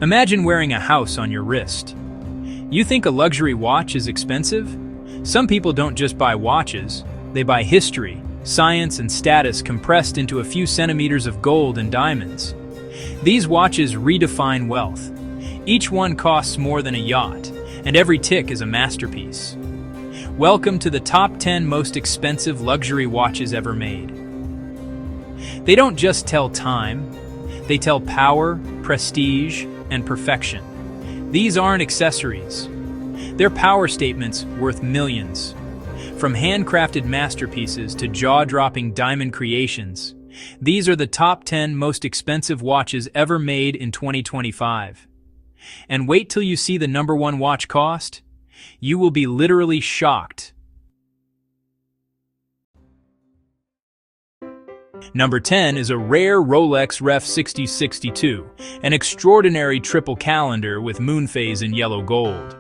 Imagine wearing a house on your wrist. You think a luxury watch is expensive? Some people don't just buy watches, they buy history, science, and status compressed into a few centimeters of gold and diamonds. These watches redefine wealth. Each one costs more than a yacht, and every tick is a masterpiece. Welcome to the top 10 most expensive luxury watches ever made. They don't just tell time, they tell power, prestige, and perfection. These aren't accessories. They're power statements worth millions. From handcrafted masterpieces to jaw-dropping diamond creations, these are the top 10 most expensive watches ever made in 2025. And wait till you see the number one watch cost. You will be literally shocked. Number 10 is a rare Rolex Ref 6062, an extraordinary triple calendar with moon phase in yellow gold.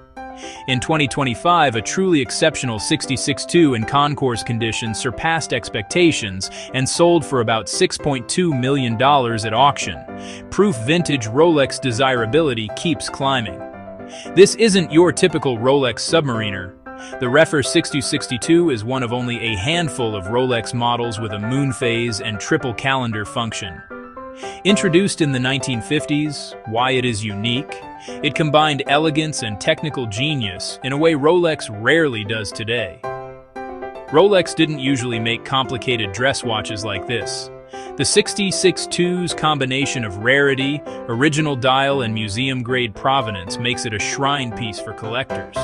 In 2025, a truly exceptional 6062 in concours condition surpassed expectations and sold for about $6.2 million at auction. Proof vintage Rolex desirability keeps climbing. This isn't your typical Rolex submariner. The Ref 6062 is one of only a handful of Rolex models with a moon phase and triple calendar function. Introduced in the 1950s, why it is unique? It combined elegance and technical genius in a way Rolex rarely does today. Rolex didn't usually make complicated dress watches like this. The 6062's combination of rarity, original dial, and museum-grade provenance makes it a shrine piece for collectors.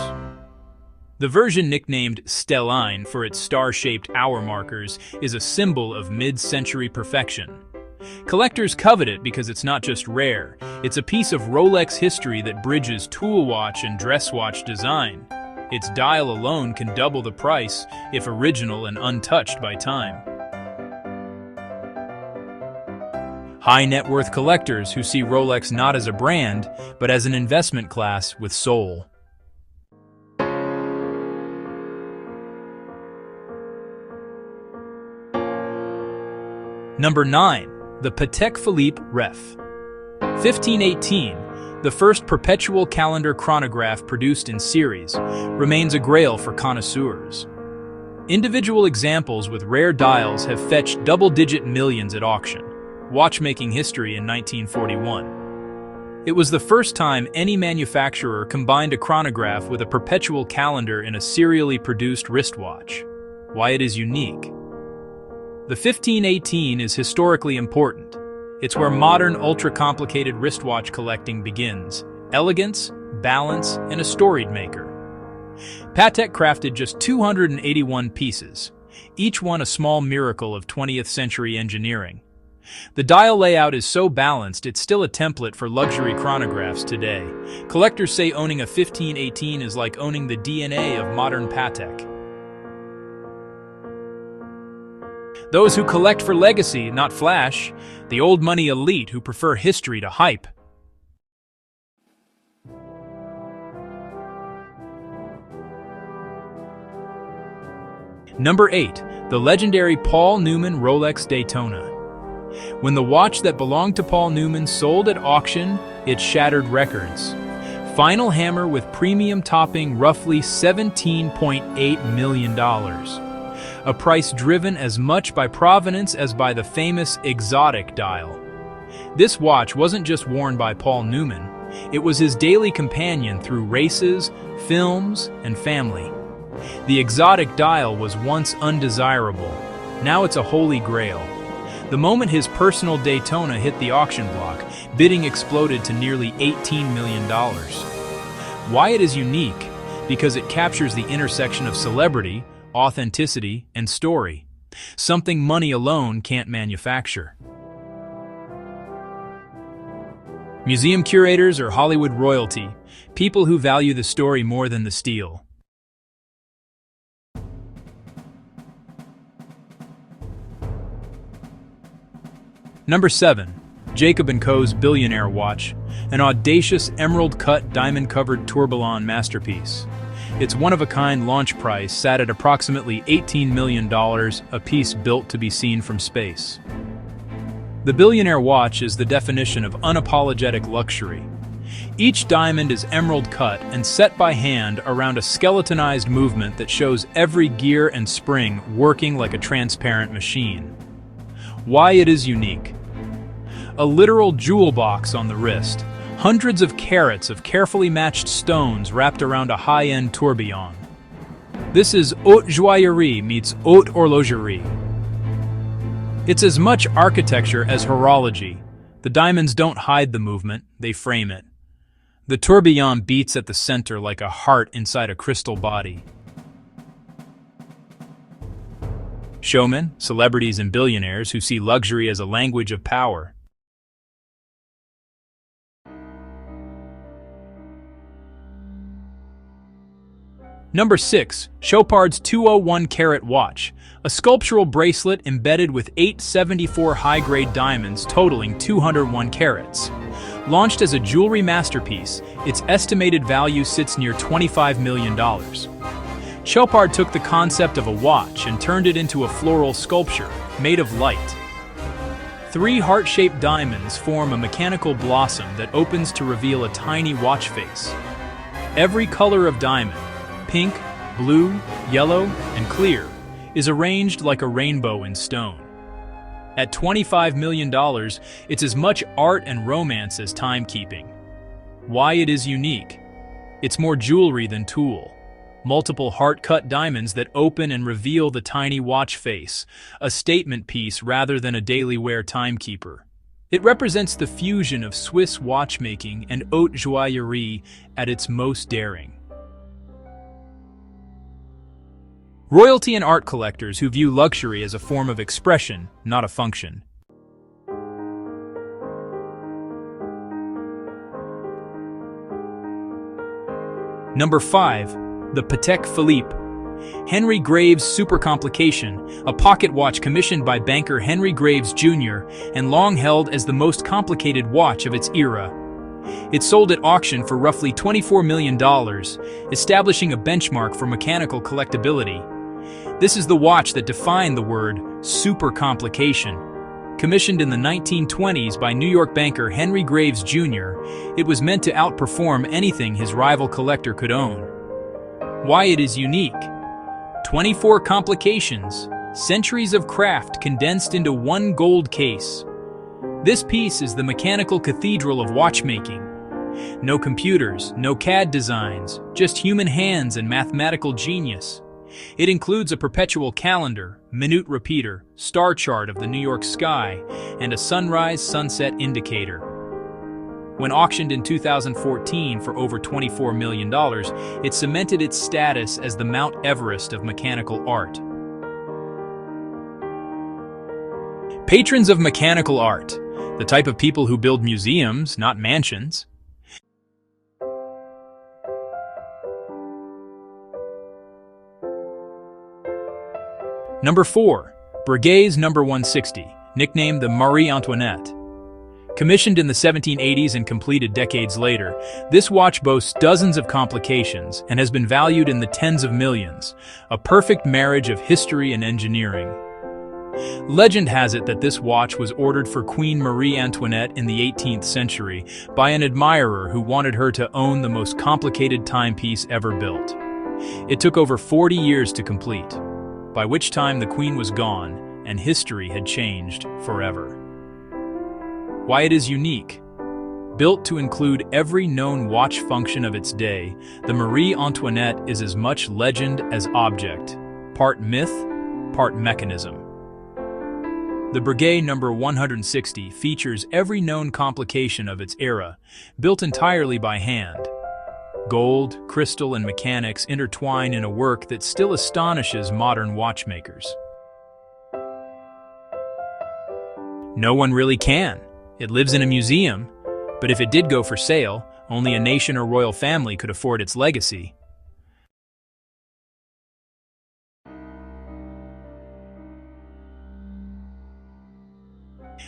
The version nicknamed Stelline for its star-shaped hour markers is a symbol of mid-century perfection. Collectors covet it because it's not just rare, it's a piece of Rolex history that bridges tool watch and dress watch design. Its dial alone can double the price if original and untouched by time. High net worth collectors who see Rolex not as a brand, but as an investment class with soul. Number 9. The Patek Philippe Ref. 1518, the first perpetual calendar chronograph produced in series, remains a grail for connoisseurs. Individual examples with rare dials have fetched double-digit millions at auction, watchmaking history in 1941. It was the first time any manufacturer combined a chronograph with a perpetual calendar in a serially produced wristwatch. Why it is unique? The 1518 is historically important. It's where modern ultra-complicated wristwatch collecting begins. Elegance, balance, and a storied maker. Patek crafted just 281 pieces, each one a small miracle of 20th century engineering. The dial layout is so balanced it's still a template for luxury chronographs today. Collectors say owning a 1518 is like owning the DNA of modern Patek. Those who collect for legacy, not flash, the old money elite who prefer history to hype. Number 8. The legendary Paul Newman Rolex Daytona. When the watch that belonged to Paul Newman sold at auction, it shattered records. Final hammer with premium topping roughly $17.8 million. A price driven as much by provenance as by the famous exotic dial. This watch wasn't just worn by Paul Newman, it was his daily companion through races, films, and family. The exotic dial was once undesirable, now it's a holy grail. The moment his personal Daytona hit the auction block, bidding exploded to nearly $18 million. Why it is unique? Because it captures the intersection of celebrity, authenticity, and story, something money alone can't manufacture. Museum curators or Hollywood royalty, people who value the story more than the steel. Number 7. Jacob & Co.'s Billionaire Watch, an audacious emerald-cut diamond-covered tourbillon masterpiece. Its one-of-a-kind launch price sat at approximately $18 million, a piece built to be seen from space. The Billionaire watch is the definition of unapologetic luxury. Each diamond is emerald cut and set by hand around a skeletonized movement that shows every gear and spring working like a transparent machine. Why it is unique. A literal jewel box on the wrist, hundreds of carats of carefully matched stones wrapped around a high-end tourbillon. This is haute joaillerie meets haute horlogerie. It's as much architecture as horology. The diamonds don't hide the movement, they frame it. The tourbillon beats at the center like a heart inside a crystal body. Showmen, celebrities, and billionaires who see luxury as a language of power. Number 6. Chopard's 201-carat watch, a sculptural bracelet embedded with 874 high-grade diamonds totaling 201 carats. Launched as a jewelry masterpiece, its estimated value sits near $25 million. Chopard took the concept of a watch and turned it into a floral sculpture made of light. 3 heart-shaped diamonds form a mechanical blossom that opens to reveal a tiny watch face. Every color of diamond, pink, blue, yellow, and clear, is arranged like a rainbow in stone. At $25 million, it's as much art and romance as timekeeping. Why it is unique? It's more jewelry than tool. Multiple heart-cut diamonds that open and reveal the tiny watch face, a statement piece rather than a daily wear timekeeper. It represents the fusion of Swiss watchmaking and haute joaillerie at its most daring. Royalty and art collectors who view luxury as a form of expression, not a function. Number 5. The Patek Philippe. Henry Graves Super Complication, a pocket watch commissioned by banker Henry Graves Jr. and long held as the most complicated watch of its era. It sold at auction for roughly $24 million, establishing a benchmark for mechanical collectability. This is the watch that defined the word super complication. Commissioned in the 1920s by New York banker Henry Graves Jr., it was meant to outperform anything his rival collector could own. Why it is unique. 24 complications, centuries of craft condensed into one gold case. This piece is the mechanical cathedral of watchmaking. No computers, no CAD designs, just human hands and mathematical genius. It includes a perpetual calendar, minute repeater, star chart of the New York sky, and a sunrise-sunset indicator. When auctioned in 2014 for over $24 million, it cemented its status as the Mount Everest of mechanical art. Patrons of mechanical art, the type of people who build museums, not mansions. Number 4. Breguet's No. 160, nicknamed the Marie Antoinette. Commissioned in the 1780s and completed decades later, this watch boasts dozens of complications and has been valued in the tens of millions, a perfect marriage of history and engineering. Legend has it that this watch was ordered for Queen Marie Antoinette in the 18th century by an admirer who wanted her to own the most complicated timepiece ever built. It took over 40 years to complete, by which time the Queen was gone and history had changed forever. Why it is unique. Built to include every known watch function of its day, the Marie Antoinette is as much legend as object, part myth, part mechanism. The Breguet No. 160 features every known complication of its era, built entirely by hand. Gold, crystal, and mechanics intertwine in a work that still astonishes modern watchmakers. No one really can. It lives in a museum, but if it did go for sale, only a nation or royal family could afford its legacy.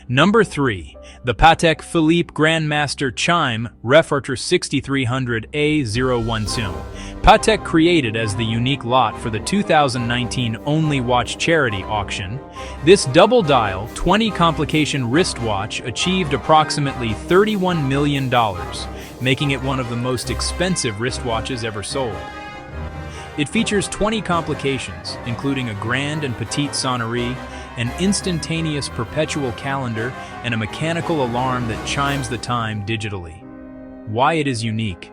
Number 3. The Patek Philippe Grandmaster Chime Refractor 6300 A010. Patek created as the unique lot for the 2019 Only Watch charity auction, this double-dial, 20-complication wristwatch achieved approximately $31 million, making it one of the most expensive wristwatches ever sold. It features 20 complications, including a grand and petite sonnerie, an instantaneous perpetual calendar, and a mechanical alarm that chimes the time digitally. Why it is unique: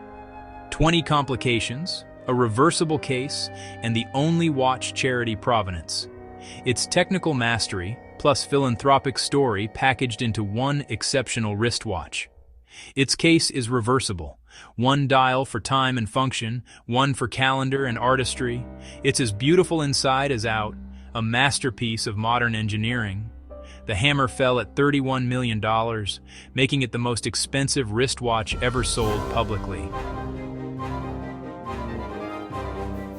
20 complications, a reversible case, and the Only Watch charity provenance. Its technical mastery, plus philanthropic story packaged into one exceptional wristwatch. Its case is reversible. One dial for time and function, one for calendar and artistry. It's as beautiful inside as out, a masterpiece of modern engineering. The hammer fell at $31 million, making it the most expensive wristwatch ever sold publicly.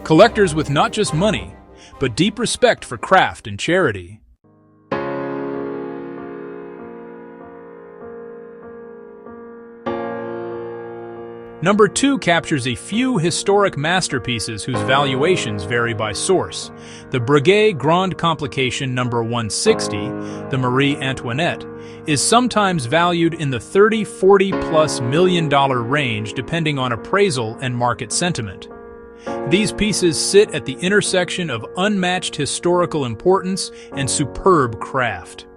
Collectors with not just money, but deep respect for craft and charity. Number 2 captures a few historic masterpieces whose valuations vary by source. The Breguet Grande Complication No. 160, the Marie Antoinette, is sometimes valued in the $30–40+ million range depending on appraisal and market sentiment. These pieces sit at the intersection of unmatched historical importance and superb craft.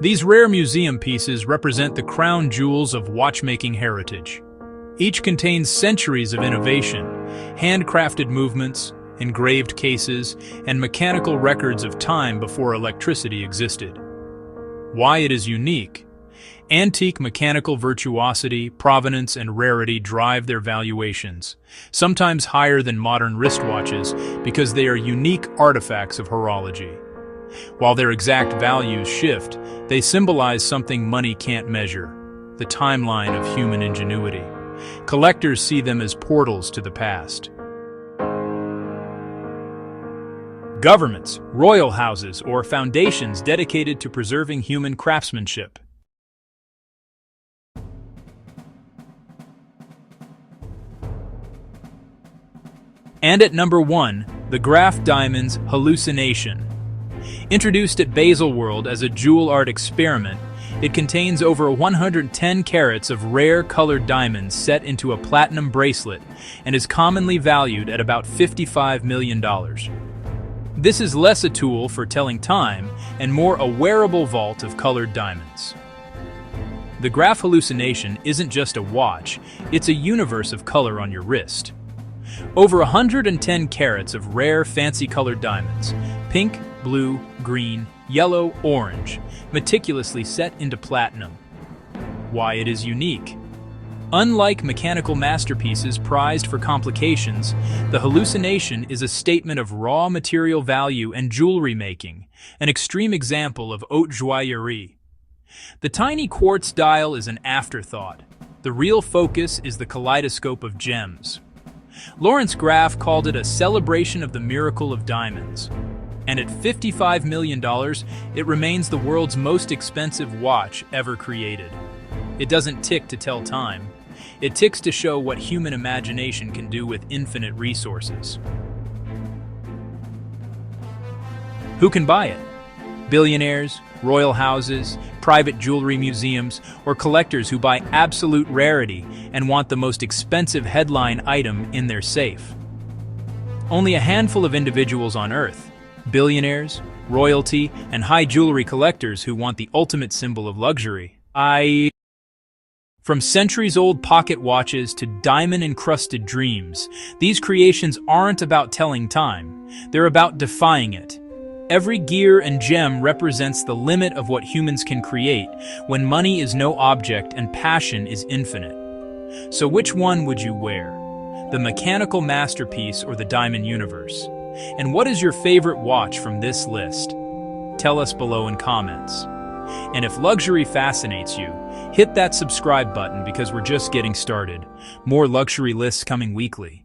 These rare museum pieces represent the crown jewels of watchmaking heritage. Each contains centuries of innovation, handcrafted movements, engraved cases, and mechanical records of time before electricity existed. Why it is unique: antique mechanical virtuosity, provenance, and rarity drive their valuations, sometimes higher than modern wristwatches because they are unique artifacts of horology. While their exact values shift, they symbolize something money can't measure: the timeline of human ingenuity. Collectors see them as portals to the past. Governments, royal houses, or foundations dedicated to preserving human craftsmanship. And at number 1, the Graf Diamond's Hallucination. Introduced at Baselworld as a jewel art experiment, it contains over 110 carats of rare colored diamonds set into a platinum bracelet and is commonly valued at about $55 million. This is less a tool for telling time and more a wearable vault of colored diamonds. The Graf Hallucination isn't just a watch, it's a universe of color on your wrist. Over 110 carats of rare, fancy-colored diamonds, pink, blue, green, yellow, orange, meticulously set into platinum. Why it is unique: unlike mechanical masterpieces prized for complications, the Hallucination is a statement of raw material value and jewelry making, an extreme example of haute joaillerie. The tiny quartz dial is an afterthought. The real focus is the kaleidoscope of gems. Lawrence Graff called it a celebration of the miracle of diamonds. And at $55 million, it remains the world's most expensive watch ever created. It doesn't tick to tell time. It ticks to show what human imagination can do with infinite resources. Who can buy it? Billionaires, royal houses, private jewelry museums, or collectors who buy absolute rarity and want the most expensive headline item in their safe. Only a handful of individuals on Earth, billionaires, royalty, and high jewelry collectors who want the ultimate symbol of luxury. From centuries-old pocket watches to diamond-encrusted dreams, these creations aren't about telling time, they're about defying it. Every gear and gem represents the limit of what humans can create when money is no object and passion is infinite. So which one would you wear? The mechanical masterpiece or the diamond universe? And what is your favorite watch from this list? Tell us below in comments. And if luxury fascinates you, hit that subscribe button because we're just getting started. More luxury lists coming weekly.